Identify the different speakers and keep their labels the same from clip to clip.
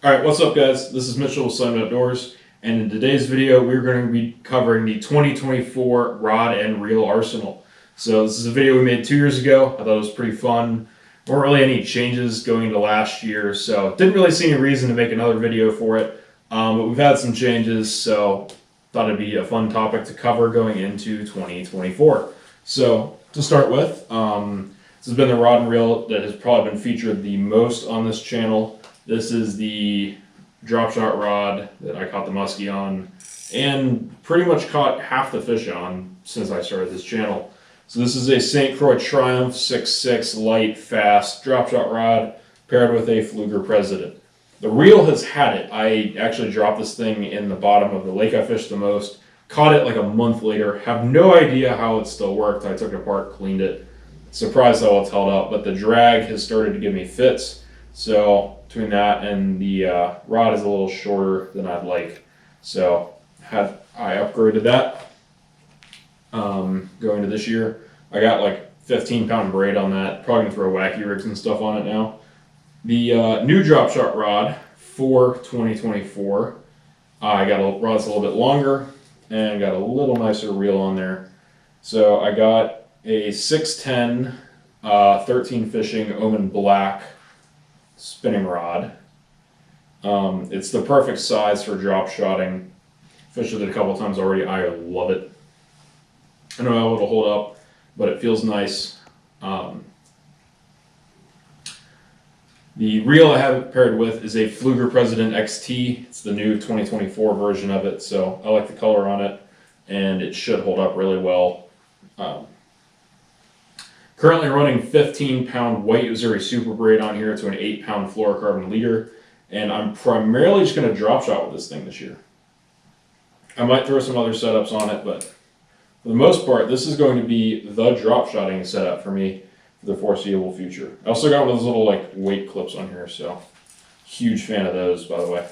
Speaker 1: Alright, what's up guys? This is Mitchell with Slammed Outdoors, and in today's video we're going to be covering the 2024 rod and reel arsenal. So this is a video we made 2 years ago. I thought it was pretty fun. There weren't really any changes going into last year, so didn't really see any reason to make another video for it. But we've had some changes, so thought it'd be a fun topic to cover going into 2024. So to start with, this has been the rod and reel that has probably been featured the most on this channel. This is the drop shot rod that I caught the muskie on and pretty much caught half the fish on since I started this channel. So this is a St. Croix Triumph 6.6 light fast drop shot rod paired with a Pflueger President. The reel has had it. I actually dropped this thing in the bottom of the lake I fished the most, caught it like a month later, have no idea how it still worked. I took it apart, cleaned it, surprised how it's held up, but the drag has started to give me fits. So between that and the rod is a little shorter than I'd like. So I upgraded that going to this year. I got like 15-pound braid on that. Probably gonna throw wacky rigs and stuff on it now. The new drop shot rod for 2024, I got a rod that's a little bit longer and got a little nicer reel on there. So I got a 610 13 fishing Omen Black spinning rod. It's the perfect size for drop shotting. Fished with it a couple times already. I love it. I don't know how it'll hold up, but it feels nice. The reel I have it paired with is a Pflueger President XT. It's the new 2024 version of it, so I like the color on it, and it should hold up really well. Currently running 15-pound white Uzuri Super Braid on here to an 8-pound fluorocarbon leader, and I'm primarily just going to drop shot with this thing this year. I might throw some other setups on it, but for the most part, this is going to be the drop shotting setup for me for the foreseeable future. I also got one of those little like weight clips on here, so huge fan of those, by the way.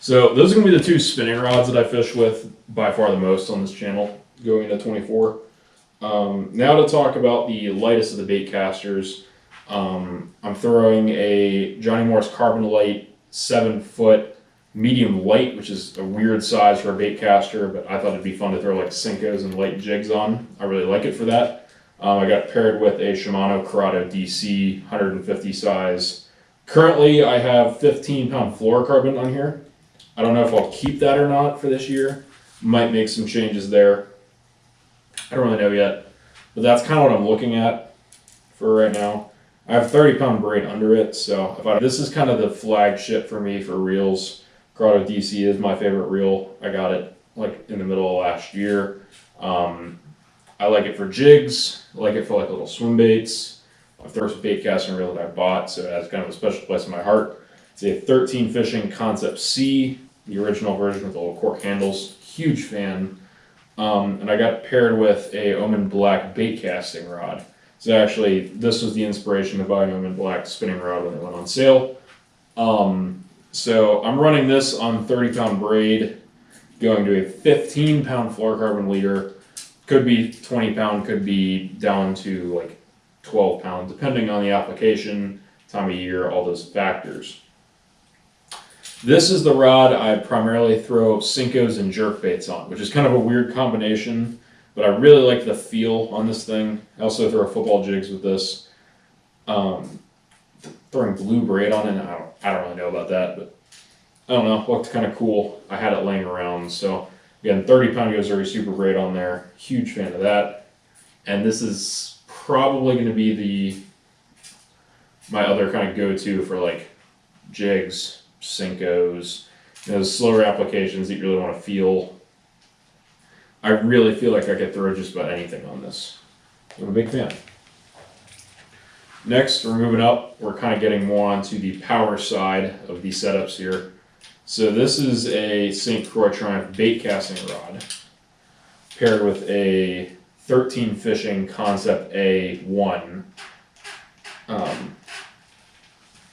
Speaker 1: So those are going to be the two spinning rods that I fish with by far the most on this channel going into 24. Now to talk about the lightest of the bait casters. I'm throwing a Johnny Morris Carbon Light 7-foot medium light, which is a weird size for a bait caster, but I thought it'd be fun to throw like Senkos and light jigs on. I really like it for that. I got paired with a Shimano Curado DC 150 size. Currently I have 15-pound fluorocarbon on here. I don't know if I'll keep that or not for this year. Might make some changes there. I don't really know yet, but that's kind of what I'm looking at for right now. I have 30-pound braid under it, so this is kind of the flagship for me for reels. Curado DC is my favorite reel. I got it like in the middle of last year. I like it for jigs. I like it for like little swim baits. My first bait casting reel that I bought, so it has kind of a special place in my heart. It's a 13 fishing Concept C, the original version with the little cork handles. Huge fan. And I got paired with a Omen Black bait casting rod. So actually, this was the inspiration to buy an Omen Black spinning rod when it went on sale. So I'm running this on 30-pound braid, going to a 15-pound fluorocarbon leader. Could be 20-pound, could be down to like 12 pounds, depending on the application, time of year, all those factors. This is the rod I primarily throw Senkos and jerk baits on, which is kind of a weird combination, but I really like the feel on this thing. I also throw football jigs with this. Throwing blue braid on it, I don't really know about that, but I don't know, it looked kind of cool. I had it laying around, so again, 30-pound Uzuri Super Braid on there. Huge fan of that. And this is probably going to be my other kind of go-to for like jigs, Senkos, those slower applications that you really want to feel. I really feel like I could throw just about anything on this. I'm a big fan. Next, we're moving up. We're kind of getting more onto the power side of these setups here. So this is a St. Croix Triumph bait casting rod paired with a 13 fishing Concept A1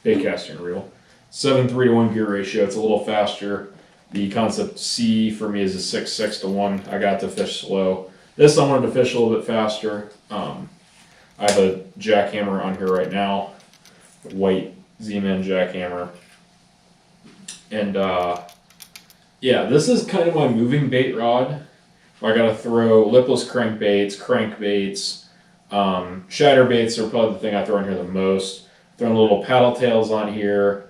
Speaker 1: bait casting reel. 7:3 to 1 gear ratio. It's a little faster. The Concept C for me is a 6:6 to 1. I got to fish slow. This I wanted to fish a little bit faster. I have a jackhammer on here right now, white Z-Man jackhammer. And yeah, this is kind of my moving bait rod. I gotta throw lipless crankbaits, shatter baits are probably the thing I throw in here the most. Throwing little paddle tails on here.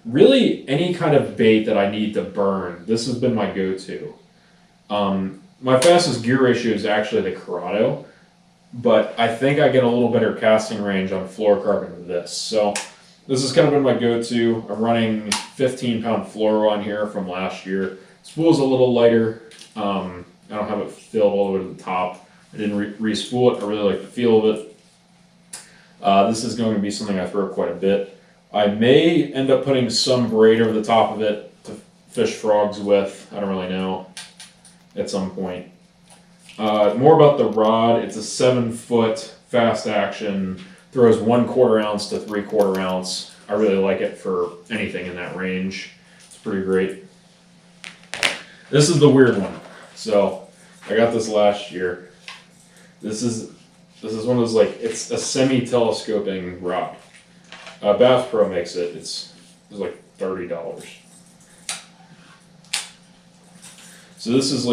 Speaker 1: Really any kind of bait that I need to burn. This has been my go-to. My fastest gear ratio is actually the Corrado, but I think I get a little better casting range on fluorocarbon with this. So this has kind of been my go-to. I'm running 15-pound fluoro on here from last year. Spool's a little lighter. I don't have it filled all the way to the top. I didn't re-spool it. I really like the feel of it. This is going to be something I throw quite a bit. I may end up putting some braid over the top of it to fish frogs with. I don't really know. At some point. More about the rod. It's a 7-foot fast action. Throws 1/4 ounce to 3/4 ounce. I really like it for anything in that range. It's pretty great. This is the weird one. So I got this last year. This is one of those, like, it's a semi-telescoping rod. Bass Pro makes it. It's like $30. So this is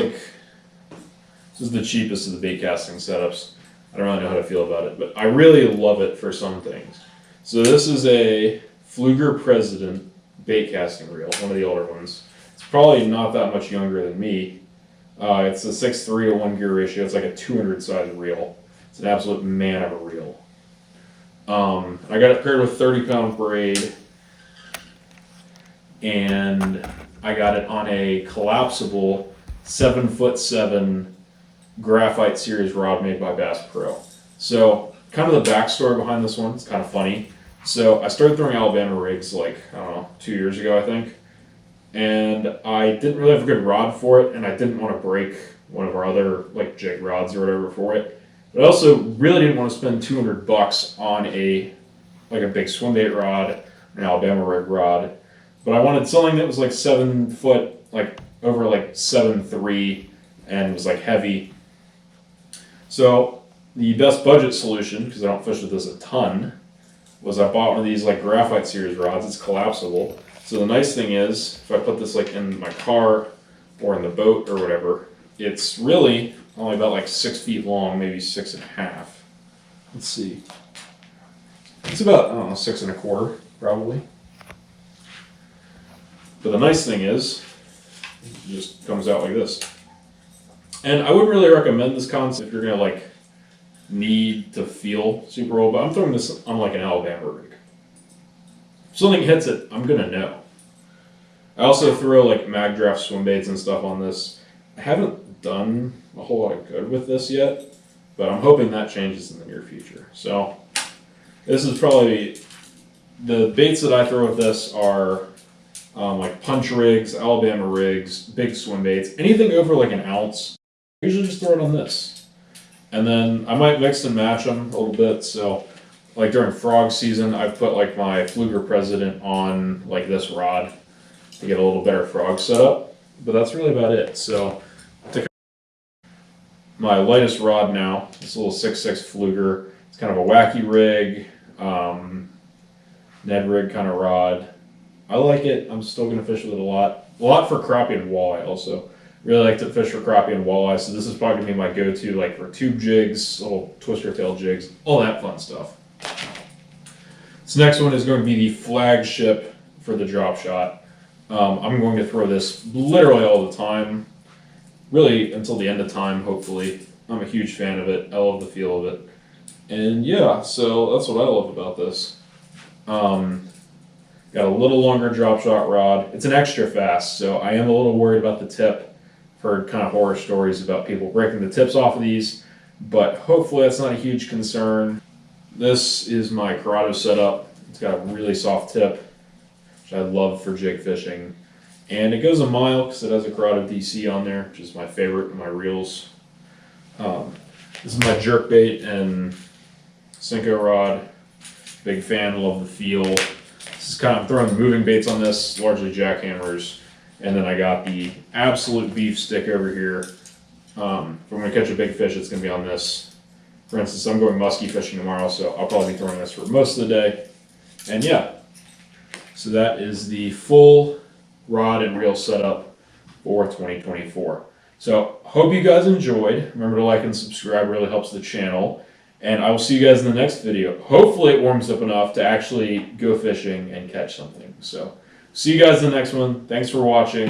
Speaker 1: the cheapest of the bait casting setups. I don't really know how to feel about it, but I really love it for some things. So this is a Pflueger President bait casting reel, one of the older ones. It's probably not that much younger than me. It's a 6.3 to 1 gear ratio. It's like a 200 size reel. It's an absolute man of a reel. I got it paired with 30-pound braid, and I got it on a collapsible 7'7" graphite series rod made by Bass Pro. So kind of the backstory behind this one, it's kind of funny. So I started throwing Alabama rigs like, I don't know, 2 years ago I think. And I didn't really have a good rod for it, and I didn't want to break one of our other like jig rods or whatever for it. But I also really didn't want to spend $200 on a big swim bait rod, an Alabama rig rod. But I wanted something that was like 7 foot, like over like 7'3", and was like heavy. So the best budget solution, because I don't fish with this a ton, was I bought one of these like graphite series rods. It's collapsible. So the nice thing is, if I put this like in my car or in the boat or whatever, it's really only about like 6 feet long, maybe 6.5. Let's see. It's about, I don't know, 6.25 probably. But the nice thing is, it just comes out like this. And I wouldn't really recommend this concept if you're gonna like need to feel super old, but I'm throwing this on like an Alabama rig. If something hits it, I'm gonna know. I also throw like mag draft swim baits and stuff on this. I haven't done a whole lot of good with this yet, but I'm hoping that changes in the near future. So this is probably, the baits that I throw with this are like punch rigs, Alabama rigs, big swim baits, anything over like an ounce. I usually just throw it on this. And then I might mix and match them a little bit. So like during frog season, I've put like my Pflueger President on like this rod to get a little better frog setup. But that's really about it. So my lightest rod now, this little 6.6 Pflueger. It's kind of a wacky rig, Ned rig kind of rod. I like it. I'm still going to fish with it a lot. A lot for crappie and walleye also. Really like to fish for crappie and walleye, so this is probably going to be my go-to, like for tube jigs, little twister tail jigs, all that fun stuff. This next one is going to be the flagship for the drop shot. I'm going to throw this literally all the time, really until the end of time, hopefully. I'm a huge fan of it. I love the feel of it. And yeah, so that's what I love about this. Got a little longer drop shot rod. It's an extra fast, so I am a little worried about the tip. Heard kind of horror stories about people breaking the tips off of these, but hopefully that's not a huge concern. This is my Corrado setup. It's got a really soft tip, which I love for jig fishing. And it goes a mile because it has a Corrado DC on there, which is my favorite of my reels. This is my jerk bait and Senko rod. Big fan, love the feel. This is kind of, I'm throwing the moving baits on this, largely jackhammers. And then I got the absolute beef stick over here. If I'm going to catch a big fish, it's going to be on this. For instance, I'm going muskie fishing tomorrow, so I'll probably be throwing this for most of the day. And yeah, so that is the full rod and reel setup for 2024. So hope you guys enjoyed. Remember to like and subscribe, really helps the channel. And I will see you guys in the next video. Hopefully it warms up enough to actually go fishing and catch something. So see you guys in the next one. Thanks for watching.